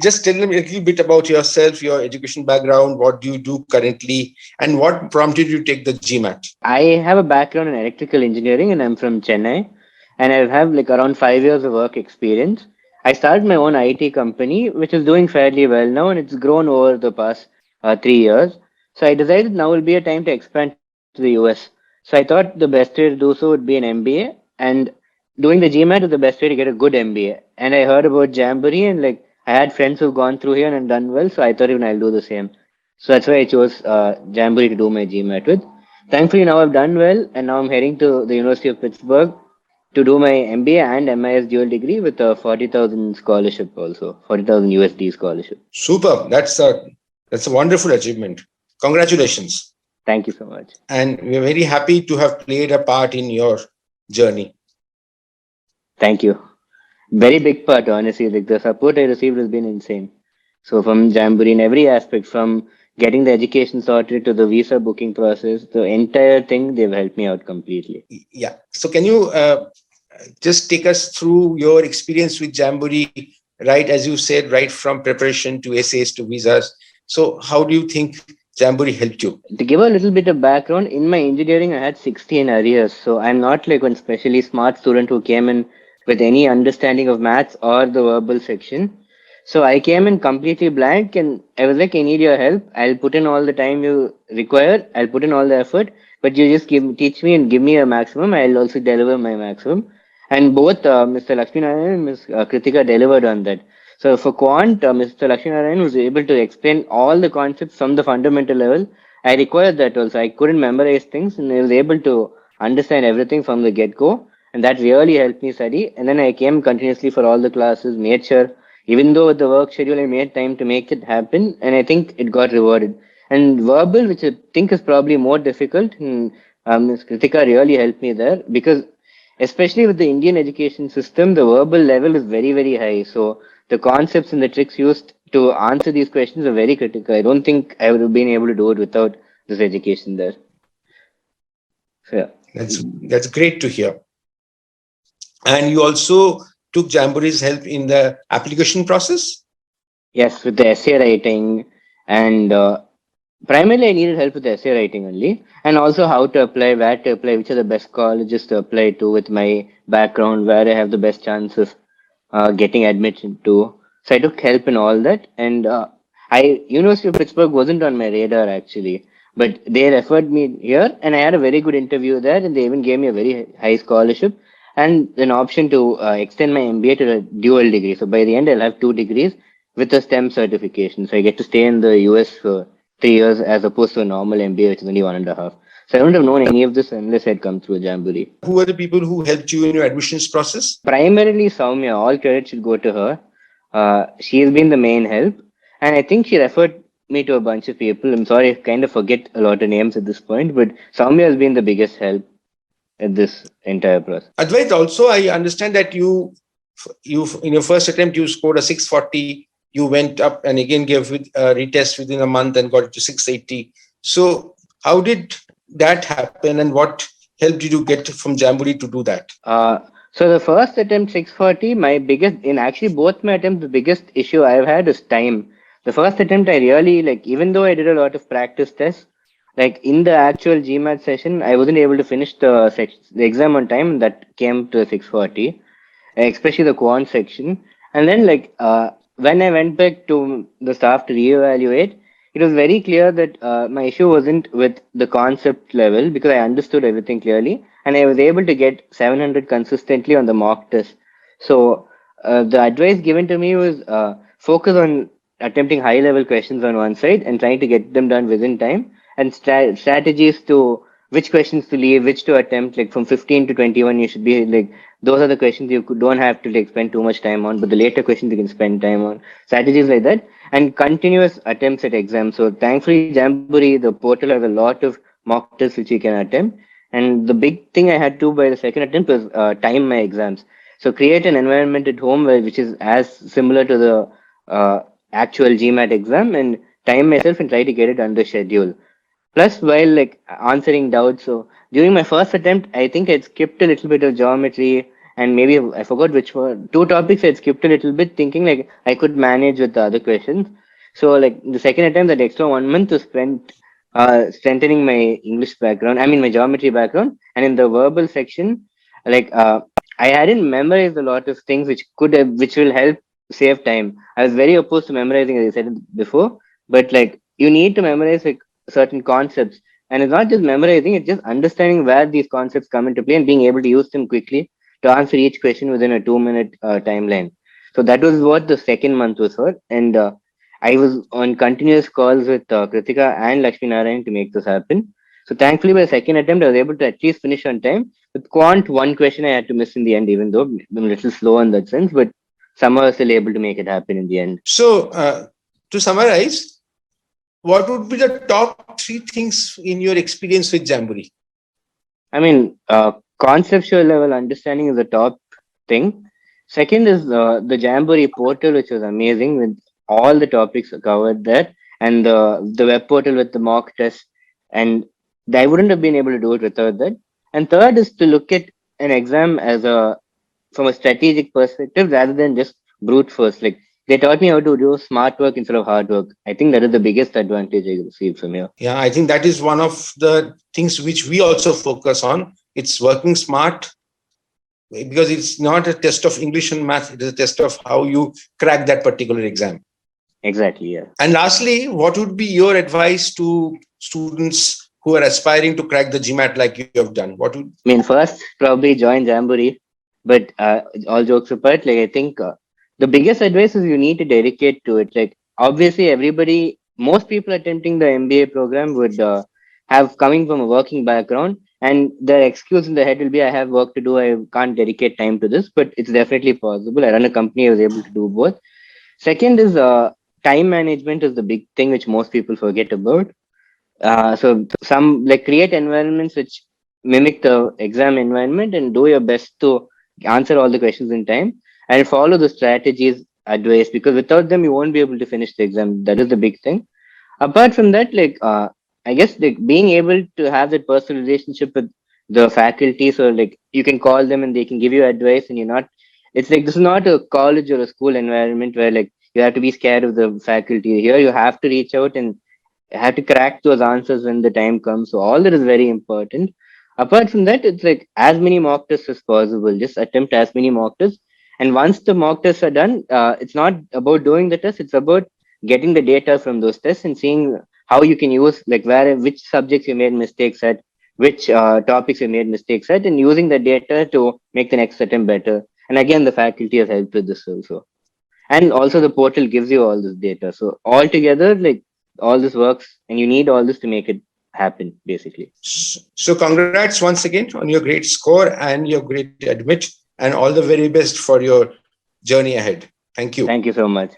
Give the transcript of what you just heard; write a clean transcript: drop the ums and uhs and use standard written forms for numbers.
just tell them a little bit about yourself, your education background, what do you do currently, and what prompted you to take the GMAT? I have a background in electrical engineering and I'm from Chennai and I have like around 5 years of work experience. I started my own IT company, which is doing fairly well now and it's grown over the past 3 years. So I decided now will be a time to expand to the US. So I thought the best way to do so would be an MBA and doing the GMAT is the best way to get a good MBA. And I heard about Jamboree and like I had friends who've gone through here and done well. So I thought even I'll do the same. So that's why I chose Jamboree to do my GMAT with. Thankfully, now I've done well, and now I'm heading to the University of Pittsburgh to do my MBA and MIS dual degree with a 40,000 scholarship also, 40,000 USD scholarship. Super. That's a wonderful achievement. Congratulations. Thank you so much. And we're very happy to have played a part in your journey. Thank you. Very big part, honestly. Like the support I received has been insane. So from Jamboree in every aspect, from getting the education sorted to the visa booking process, the entire thing, they've helped me out completely. Yeah. So can you just take us through your experience with Jamboree, right? As you said, right from preparation to essays to visas. So how do you think Jamboree helped you? To give a little bit of background, in my engineering, I had 16 arrears. So I'm not like one specially smart student who came in with any understanding of maths or the verbal section. So I came in completely blank and I was like, I need your help. I'll put in all the time you require. I'll put in all the effort, but you just teach me and give me a maximum. I'll also deliver my maximum. And both Mr. Lakshminarayan and Ms. Kritika delivered on that. So for quant, Mr. Lakshminarayan was able to explain all the concepts from the fundamental level. I required that also. I couldn't memorize things and I was able to understand everything from the get-go. And that really helped me study. And then I came continuously for all the classes, made sure, even though with the work schedule, I made time to make it happen. And I think it got rewarded. And verbal, which I think is probably more difficult, Ms. Kritika really helped me there because especially with the Indian education system, the verbal level is very, very high. So the concepts and the tricks used to answer these questions are very critical. I don't think I would have been able to do it without this education there. So, yeah. That's great to hear. And you also took Jamboree's help in the application process? Yes, with the essay writing and primarily I needed help with the essay writing only and also how to apply, where to apply, which are the best colleges to apply to with my background, where I have the best chances getting admitted to. So I took help in all that and University of Pittsburgh wasn't on my radar actually, but they referred me here and I had a very good interview there and they even gave me a very high scholarship and an option to extend my MBA to a dual degree. So by the end, I'll have 2 degrees with a STEM certification. So I get to stay in the US for 3 years as opposed to a normal MBA, which is only 1.5. So I wouldn't have known any of this unless I'd come through Jamboree. Who were the people who helped you in your admissions process? Primarily Soumya. All credit should go to her. She has been the main help. And I think she referred me to a bunch of people. I'm sorry, I kind of forget a lot of names at this point, but Soumya has been the biggest help at this entire process. Advait, also, I understand that you in your first attempt, you scored a 640. You went up and again gave a retest within a month and got it to 680. So how did that happen and what help did you get from Jamboree to do that? So the first attempt 640, actually both my attempts, the biggest issue I've had is time. The first attempt I really even though I did a lot of practice tests, in the actual GMAT session, I wasn't able to finish the exam on time. That came to 640, especially the quant section. And then when I went back to the staff to reevaluate, it was very clear that my issue wasn't with the concept level because I understood everything clearly and I was able to get 700 consistently on the mock test. So the advice given to me was focus on attempting high level questions on one side and trying to get them done within time and strategies to which questions to leave, which to attempt, from 15 to 21, you should be those are the questions you don't have to spend too much time on, but the later questions you can spend time on. Strategies like that and continuous attempts at exams. So thankfully, Jamboree, the portal has a lot of mock tests which you can attempt. And the big thing I had to by the second attempt was time my exams. So create an environment at home which is as similar to the actual GMAT exam and time myself and try to get it under schedule. Plus, while answering doubts, so during my first attempt, I think I skipped a little bit of geometry and maybe I forgot which one. Two topics I skipped a little bit, thinking like I could manage with the other questions. So like the second attempt, that extra 1 month was spent strengthening my English background. I mean my geometry background, and in the verbal section, like I hadn't memorized a lot of things which will help save time. I was very opposed to memorizing, as I said before, but like you need to memorize like certain concepts, and it's not just memorizing; it's just understanding where these concepts come into play and being able to use them quickly to answer each question within a 2 minute timeline. So that was what the second month was for, and I was on continuous calls with Kritika and Lakshmi Narayan to make this happen. So thankfully, by the second attempt, I was able to at least finish on time. With quant, one question I had to miss in the end, even though I'm a little slow in that sense, but somehow I was still able to make it happen in the end. So, to summarize, what would be the top three things in your experience with Jamboree? I mean, conceptual level understanding is the top thing. Second is the Jamboree portal, which was amazing with all the topics covered there, and the web portal with the mock test. And I wouldn't have been able to do it without that. And third is to look at an exam as a from a strategic perspective rather than just brute force. Like they taught me how to do smart work instead of hard work. I think that is the biggest advantage I received from here. Yeah, I think that is one of the things which we also focus on. It's working smart, because it's not a test of English and math. It is a test of how you crack that particular exam. Exactly, yeah. And lastly, what would be your advice to students who are aspiring to crack the GMAT like you have done? What would I mean, first, probably join Jamboree, but all jokes apart, like I think the biggest advice is you need to dedicate to it. Like, obviously, most people attempting the MBA program would have coming from a working background, and their excuse in the head will be, I have work to do, I can't dedicate time to this, but it's definitely possible. I run a company, I was able to do both. Second is time management is the big thing which most people forget about. So some like create environments which mimic the exam environment and do your best to answer all the questions in time and follow the strategies advice, because without them you won't be able to finish the exam. That is the big thing. Apart from that, like I guess like being able to have that personal relationship with the faculty, so like you can call them and they can give you advice, and you're not. It's like this is not a college or a school environment where like you have to be scared of the faculty. Here you have to reach out and have to crack those answers when the time comes. So all that is very important. Apart from that, it's like as many mock tests as possible. Just attempt as many mock tests. And once the mock tests are done, it's not about doing the test. It's about getting the data from those tests and seeing how you can use like which subjects you made mistakes at, which topics you made mistakes at, and using the data to make the next attempt better. And again, the faculty has helped with this also. And also the portal gives you all this data. So altogether, like all this works, and you need all this to make it happen basically. So congrats once again on your great score and your great admit, and all the very best for your journey ahead. Thank you. Thank you so much.